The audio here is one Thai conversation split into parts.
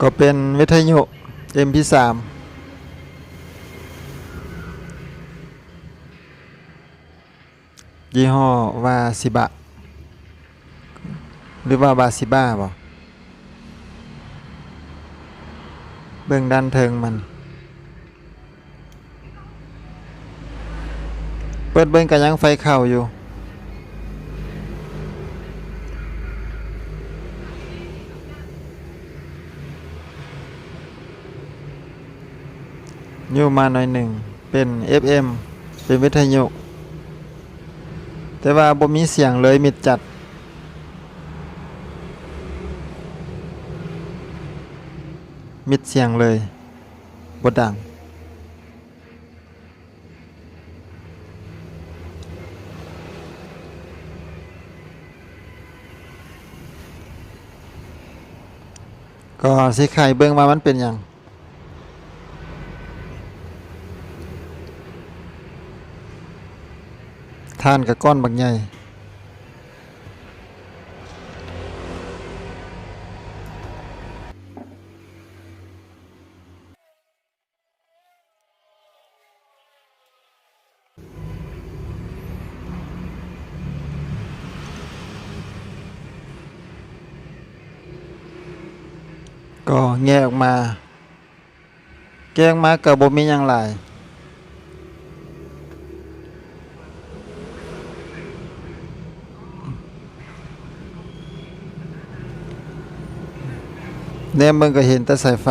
ก็เป็นวิทยุ MP3 ยี่ห้อวาซิบะหรือว่าบาซิบ้าบ่เบื้องด้านเทิงมันเปิดเบิ่งก็ยังไฟเข้าอยู่มาหน่อยหนึ่งเป็น FM เป็นวิทยุแต่ว่าบ่มีเสียงเลยมิดจัดมิดเสียงเลยบ่ดังก็สิไข่เบิ่งว่ามันเป็นหยังทานกับก้อนบักใหญ่ก็แงะออกมาแกงมาก็บ่มีหยังหลายแนมเบิ่งก็เห็นแต่สายไฟ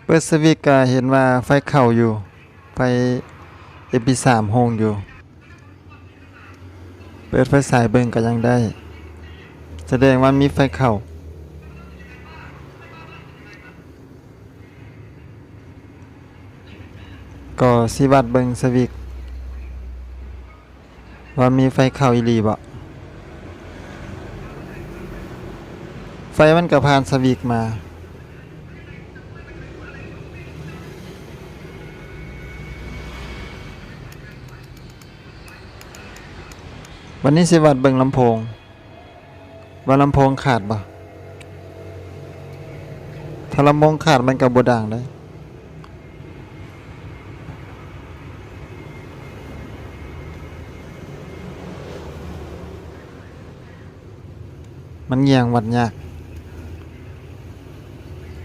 เปิดสวิตช์ก็เห็นว่าไฟเข้าอยู่ไฟ MP3 โฮงอยู่เปิดไฟสายเบิ่งก็ยังได้แสดงว่ามีไฟเข้าก็สิวัดเบิ่งสวิตช์ว่ามีไฟเข้าอีหลีบ่ไฟมันก็ผ่านสวิตช์มาวันนี้สิวัดเบิ่งลำโพงว่าลำโพงขาดบ่ถ้าลำโพงขาดมันก็บ่ดังได้มันเงียงวัดยาก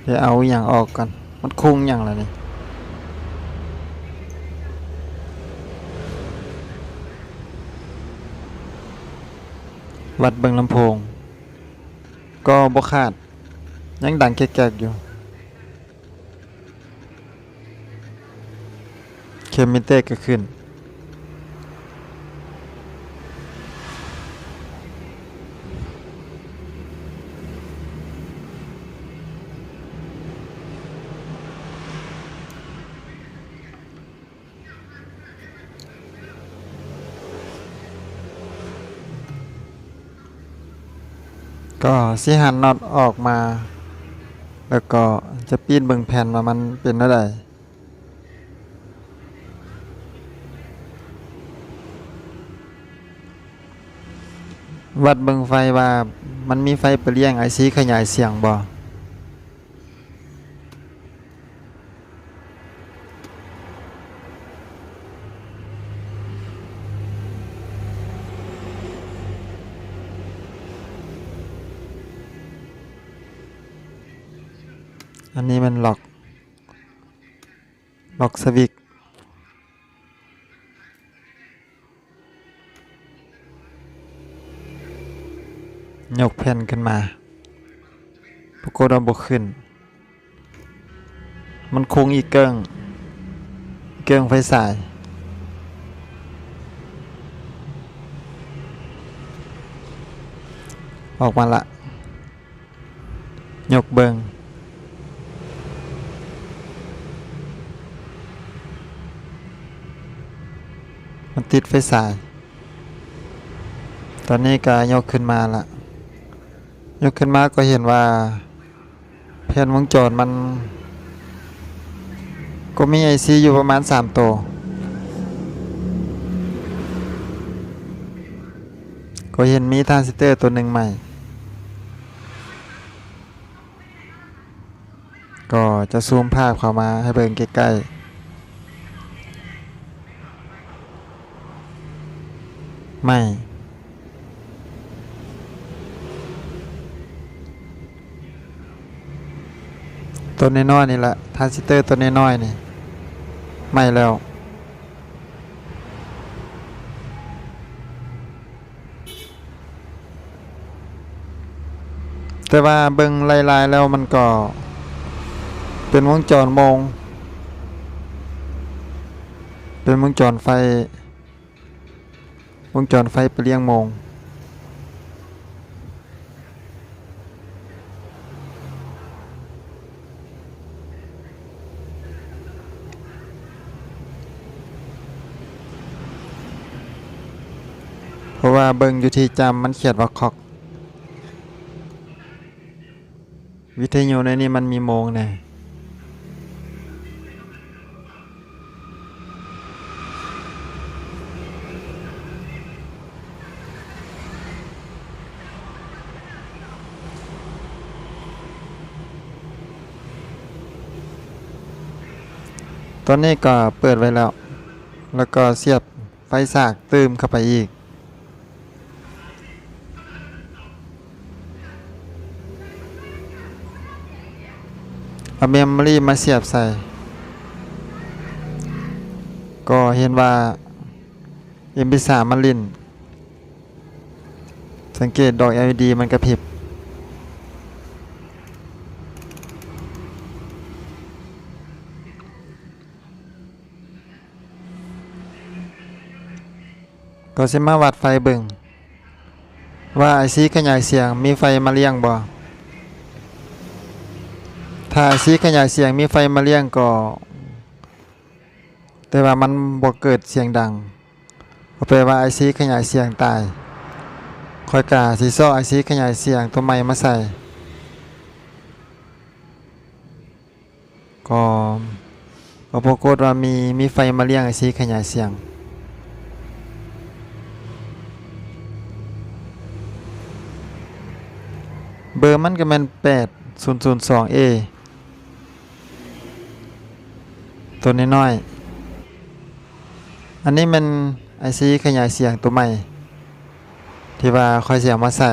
เดี๋ยวเอาอย่างออกก่อนมันคงอย่างละนี่วัดเบิ่งลำโพงก็บ่ขาดยังดังแก๊กๆอยู่เคมมิเตอร์ก็ขึ้นก็สิหันน็อตออกมาแล้วก็จะปีนเบิ่งแผ่นว่ามันเป็นเท่าใดวัดเบิ่งไฟว่ามันมีไฟไปเลี้ยงไอซีขยายเสียงบ่อันนี้มันล็อกสวิตช์ยกแผ่นขึ้นมาปรากฏว่าบ่ขึ้นมันคงอีกเกิ้งไฟสายออกมาละยกเบิ่งมันติดไฟสายตอนนี้ก็ยกขึ้นมาละยกขึ้นมาก็เห็นว่าแผ่นวงจรมัน ก็มี IC อยู่ประมาณ3ตัวก็เห็นมีทรานซิสเตอร์ตัวหนึ่งใหม่ก็จะซูมภาพเข้ามาให้เบิ่งใกล้ๆไม่ตัวน้อยๆนี่แหละทรานซิสเตอร์ตัวน้อยๆนี่ไม่แล้วแต่ว่าเบิ่งลายๆแล้วมันก็เป็นวงจรโมงเป็นวงจรไฟไปเลี้ยงโมงเพราะว่าเบิ่งอยู่ที่จำมันเขียนว่าคอกวิทยุในนี้มันมีโมงแน่ตอนนี้ก็เปิดไว้แล้วก็เสียบไฟสากตืมเข้าไปอีกเอาเมมโมรี่มาเสียบใส่ก็เห็นว่า MP3 มันลิ้นสังเกตดอก LED มันกระพริบก็สิมาวัดไฟเบิ่งว่า IC ขยายเสียงมีไฟมาเลี้ยงบ่ถ้า IC ขยายเสียงมีไฟมาเลี้ยงก็แต่ว่ามันบ่เกิดเสียงดังก็แปลว่า IC ขยายเสียงตายค่อยกะสิซ้อ IC ขยายเสียงตัวใหม่มาใส่ก็ปรากฏว่ามีไฟมาเลี้ยง IC ขยายเสียงเบอร์มันก็แม่น8002A ตัวน้อยๆอันนี้มัน IC ขยายเสียงตัวใหม่ที่ว่าค่อยเสียงมาใส่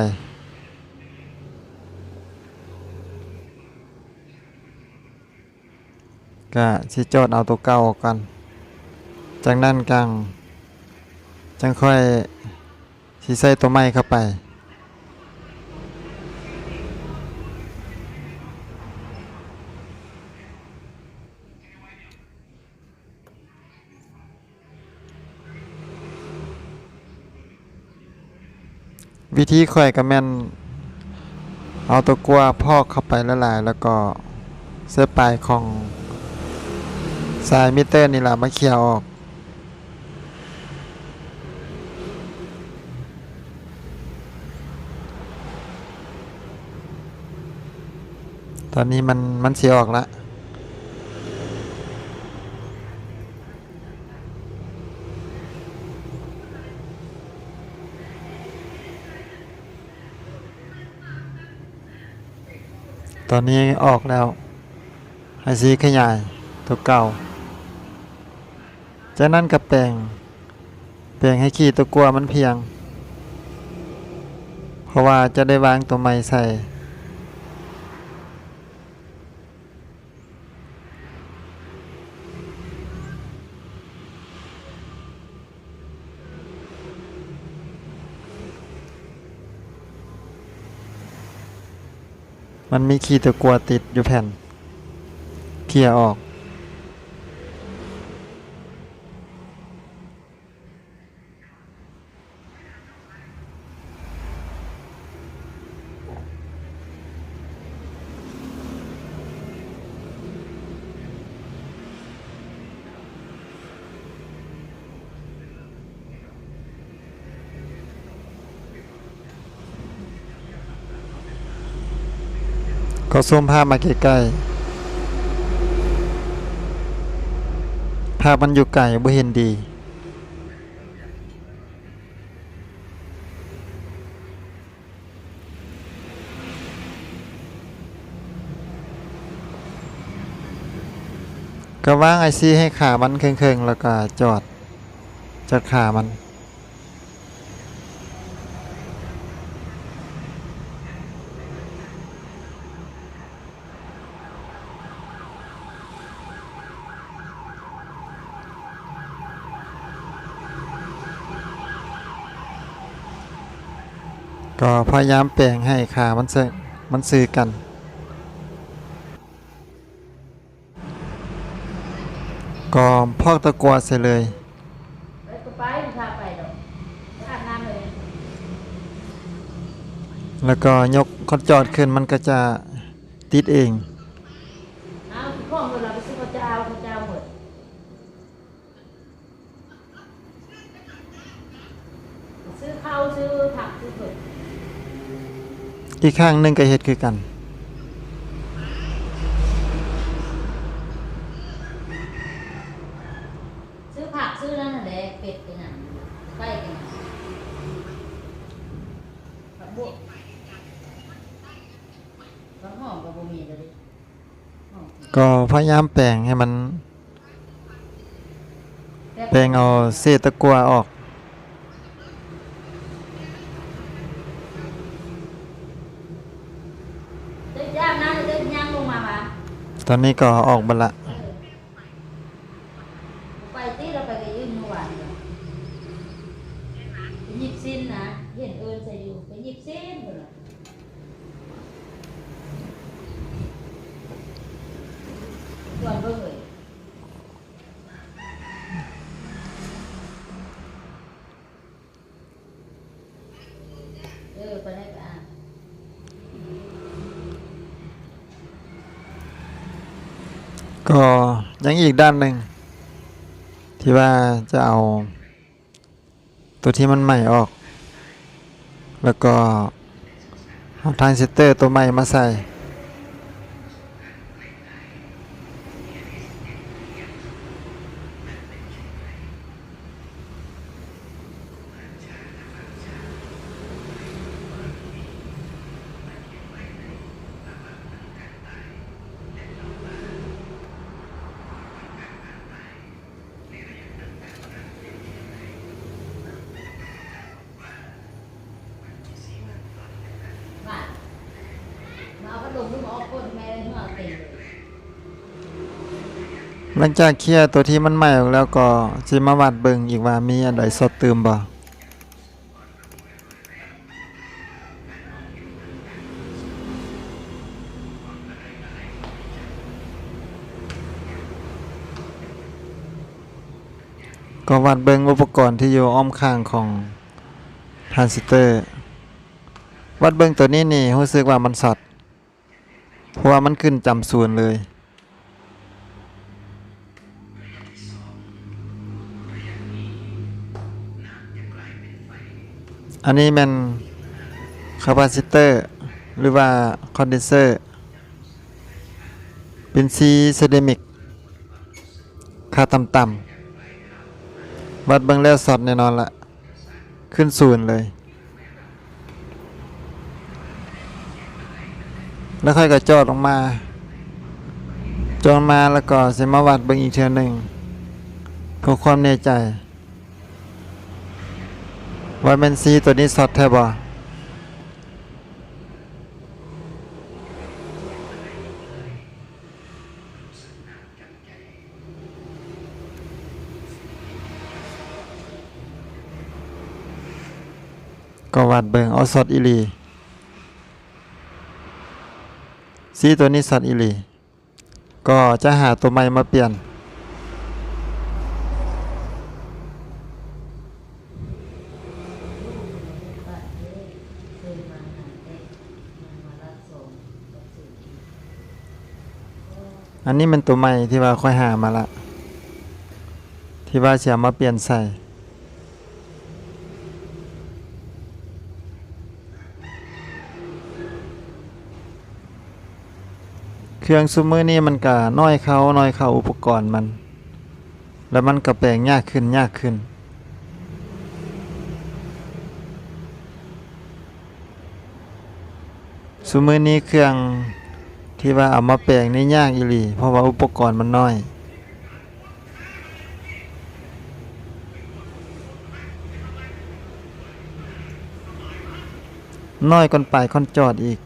ก็สิโจทย์เอาตัวเก่าออกก่อนจากนั้นจังค่อยสิใส่ตัวใหม่เข้าไปวิธีค่อยก็แม่นเอาตัวกลัวพอกเข้าไปละลายแล้วก็เส้นปลายของสายมิเตอร์นี่ล่ะมาเขี่ยออกตอนนี้มันเสียออกละตอนนี้ออกแล้วICขยายตัวเก่าจากนั้นก็แปลงให้ขีดตัวกลัวมันเพียงเพราะว่าจะได้วางตัวใหม่ใส่มันมีขีดตัวกลัวติดอยู่แผ่นเคลียร์ออกก็ซูมภาพมาใกล้ๆ ภาพมันอยู่ไกลบ่เห็นดีก็วางไอซีให้ขามันเคิงๆแล้วก็จอดขามันก็พยายามแปลงให้ขามันซื้อกันก็พอกตะกัวเสียเลยไปก็ไปพาไปดอกอาบน้ำเลย แล้วก็ยกคอนจอดขึ้นมันก็จะติดเองเอาข้องเราไปซื้อข้าวเจ้าหมดซื้อข้าวซื้อผักซื้อเผือกอีกข้างหนึงก็เฮ็ดคือกันซื้อผักซื้อนั่นแหละเป็ดกันน่ะไก่กันน่ะผักบุ้งผักหอมกับบุมีเลยก็พยายามแปลงให้มันแปลงเอาเศษตะกั่วออกได้ย่างนะได้ย่างลงมาปะตอนนี้ก็ออกบัดละไปที่เราไปกับยืนเมื่อวานไปหยิบสิ้นนะเห็นเอิญใส่อยู่ไปหยิบสิ้นหมดเลยส่วนเบิ่งเลยไปได้ก็อ่านก็ยังอีกด้านหนึ่งที่ว่าจะเอาตัวที่มันใหม่ออกแล้วก็เอาทรานซิสเตอร์ตัวใหม่มาใส่มาเอาพัดลมหรือมาเอาก้นแม่เลยมาเอาเต็มเลยหลังจากเคลียร์ตัวที่มันใหม่ออกแล้วก็สิมาวัดเบิ่งอีกว่ามีอันใดสดเติมบ่ก็วัดเบิ่งอุปกรณ์ที่อยู่อ้อมข้างของทรานซิสเตอร์วัดเบิ่งตัวนี้นี่รู้สึกว่ามันสดเพราะว่ามันขึ้นจำศูนย์เลยอันนี้มันคาปาซิเตอร์หรือว่าคอนเดนเซอร์เป็นซีเซรามิกค่าต่ำๆวัดเบิ่งแล้วสดแน่นอนละขึ้นศูนย์เลยแล้วค่อยก็จอดลงมาแล้วก็สิมาวัดเบิ่งอีกเทื่อหนึงเพื่อความแน่ใจว่าแม่นซีตัวนี้สดแท้บ่ก็วัดเบิ่งเอาสดอีหลีซีตัวนี้สดอีหลีก็จะหาตัวใหม่มาเปลี่ยนอันนี้มันตัวใหม่ที่ว่าค่อยหามาละที่ว่าจะมาเปลี่ยนใส่เครื่องซุมมือนี่มันก็น้อยเข้าอุปกรณ์มัน แล้วมันก็แปลงยากขึ้นยากขึ้นซุมื้อนี้เครื่องที่ว่าเอามาแปลงนี่ยากอีหลีเพราะว่าอุปกรณ์มันน้อยน้อยก่อนไปก่อนจอดอีก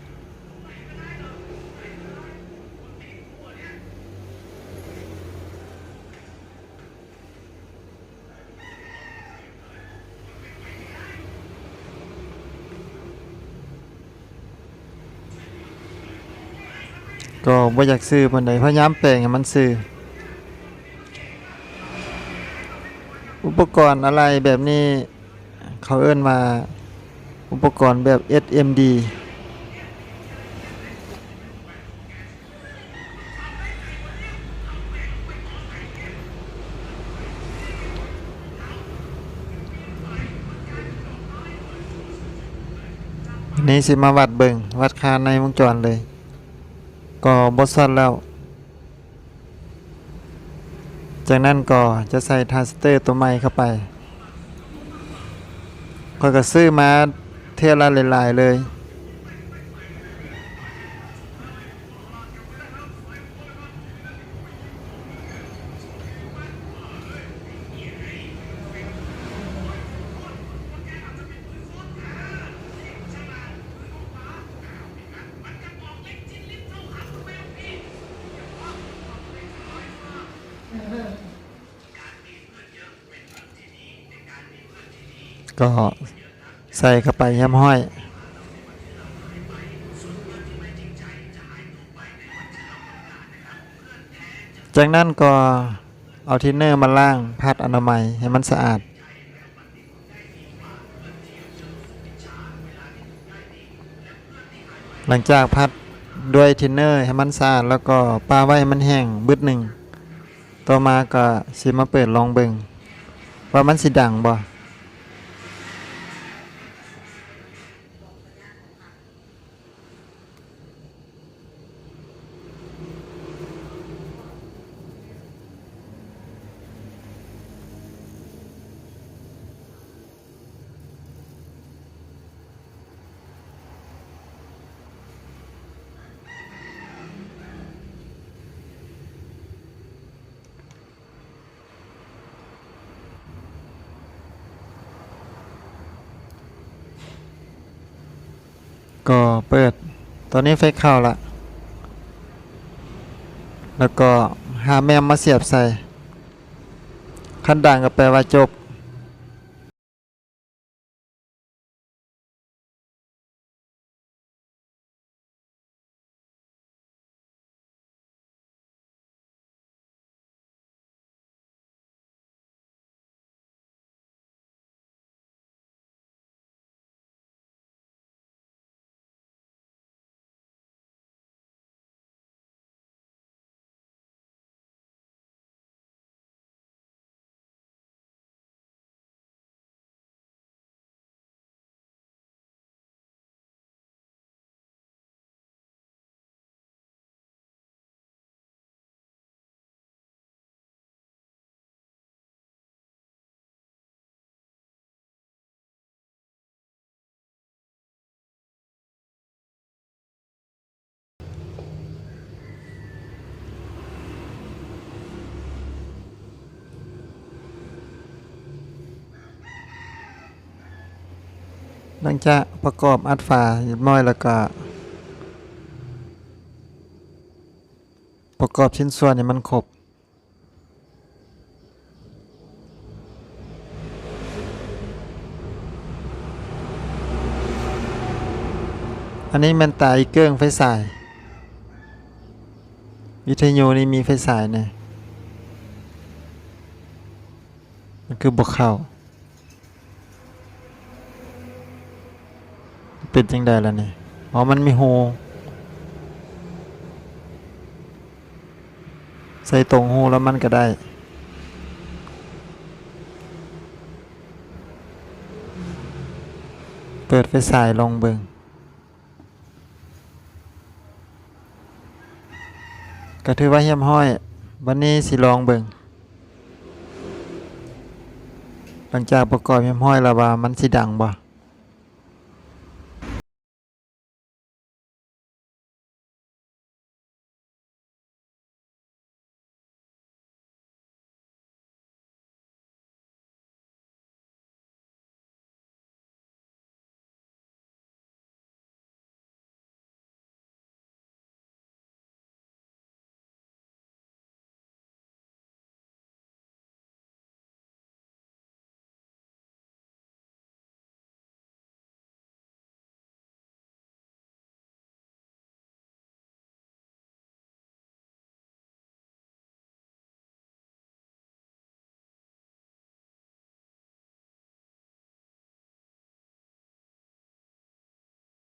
ก็บ่อยากซื้อปานใดพยายามแปลงให้มันซื้ออุปกรณ์อะไรแบบนี้เขาเอิ้นว่าอุปกรณ์แบบ SMD นี่สิมาวัดเบิ่งวัดค่าในวงจรเลยก็บ่ซัดแล้ว จากนั้นก็จะใส่ทรานซิสเตอร์ตัวใหม่เข้าไปข้อยก็ซื้อมาเทื่อละหลายๆเลยก็ใส่เข้าไปย่ำห้อยจากนั้นก็เอาทินเนอร์มาล้างพัดอนามัยให้มันสะอาดหลังจากพัดด้วยทินเนอร์ให้มันสะอาดแล้วก็ปาไว้ให้มันแห้งบึดหนึ่งต่อมาก็สิมาเปิดลองเบิ่งว่ามันสิดังบ่ก็เปิดตอนนี้ไฟเข้าละแล้วก็หาแมมมาเสียบใส่คันดังก็แปลว่าจบหลังจากประกอบอัดฝาเรียบร้อยแล้วก็ประกอบชิ้นส่วนให้มันครบอันนี้มันตาอีเกิ้งไฟฉายวิทยุนี่มีไฟฉายเนี่ยมันคือบ่เข้าเป็นจังได๋ล่ะนี่อ๋อมันมีหูใส่ตรงหูแล้วมันก็ได้เปิดไฟฉายลองเบิ่งก็ถือว่าเยี่ยมห้อยวันนี้สิลองเบิ่ง หลังจากประกอบเรียบร้อยแล้วว่ามันสิดังบ่